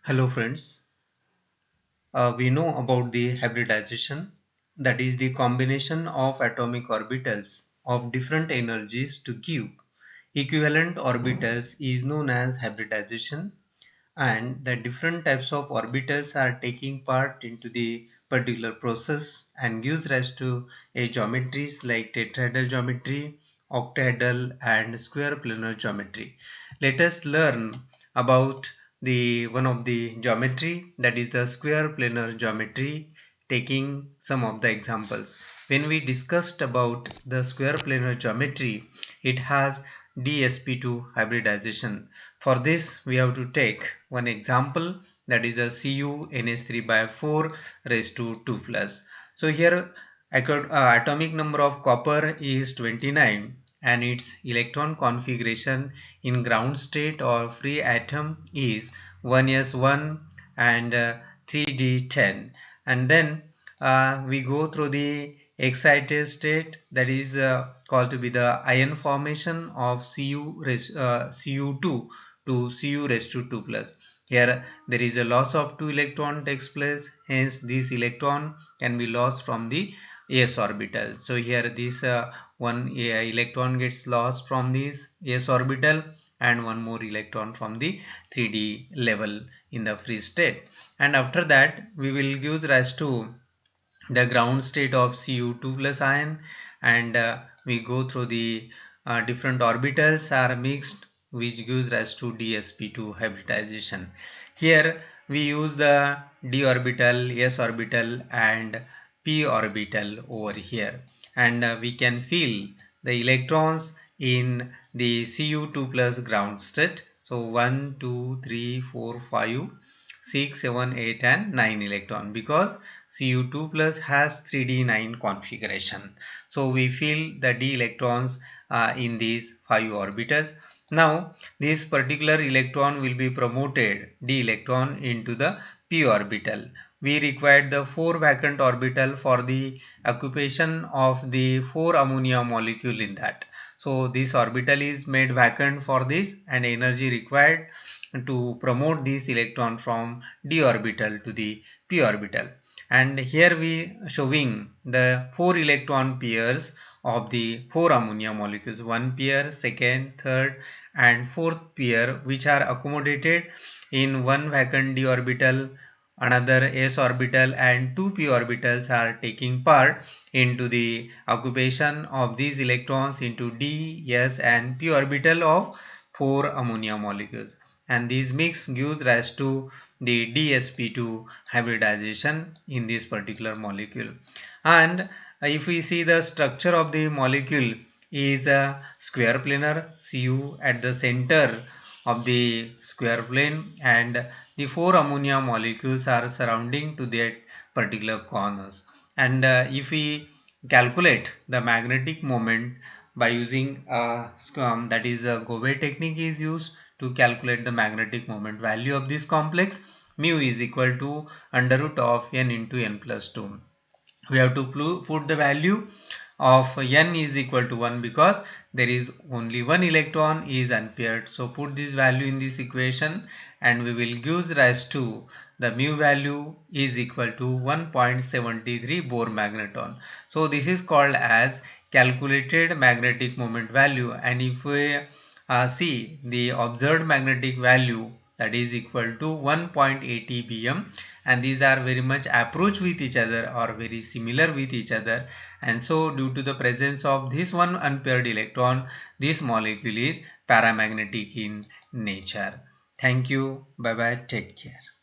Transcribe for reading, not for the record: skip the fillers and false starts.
Hello friends, we know about the hybridization, that is the combination of atomic orbitals of different energies to give equivalent orbitals is known as hybridization, and the different types of orbitals are taking part into the particular process and gives rise to a geometries like tetrahedral geometry, octahedral and square planar geometry. Let us learn about the one of the geometry, that is the square planar geometry, taking some of the examples. When we discussed about the square planar geometry, it has DsP2 hybridization. For this we have to take one example, that is a CuNH3 by 4 raised to 2 plus. So here atomic number of copper is 29 and its electron configuration in ground state or free atom is 1s1 and 3d10, and then we go through the excited state, that is called to be the ion formation of Cu2 to Cu raised to 2 plus. Here there is a loss of 2 electron takes place, hence this electron can be lost from the s orbital. So here this one electron gets lost from this s orbital and one more electron from the 3d level in the free state, and after that we will give rise to the ground state of Cu2 plus ion, and we go through the different orbitals are mixed, which gives rise to DsP2 hybridization. Here we use the d orbital, s orbital and p orbital over here, and we can feel the electrons in the Cu2 plus ground state. So 1 2 3 4 5 6 7 8 and 9 electron, because Cu2 plus has 3d9 configuration. So we feel the d electrons in these 5 orbitals. Now this particular electron will be promoted, d electron, into the p orbital. We required the 4 vacant orbital for the occupation of the 4 ammonia molecule in that. So this orbital is made vacant for this, and energy required to promote this electron from d orbital to the p orbital. And here we showing the 4 electron pairs of the 4 ammonia molecules, one pair, second, third and fourth pair, which are accommodated in one vacant d orbital, another s orbital and two p orbitals are taking part into the occupation of these electrons into d, s and p orbital of 4 ammonia molecules, and these mix gives rise to the DsP2 hybridization in this particular molecule. And if we see the structure of the molecule is a square planar, Cu at the center of the square plane, and the 4 ammonia molecules are surrounding to that particular corners. And if we calculate the magnetic moment by using that is a Gauss technique is used to calculate the magnetic moment value of this complex, mu is equal to under root of n into n plus 2. We have to put the value of n is equal to 1 because there is only one electron is unpaired. So put this value in this equation and we will give rise to the mu value is equal to 1.73 Bohr magneton. So this is called as calculated magnetic moment value, and if we see the observed magnetic value, that is equal to 1.80 bm, and these are very much approach with each other or very similar with each other, and so due to the presence of this one unpaired electron, this molecule is paramagnetic in nature. Thank you. Bye bye. Take care.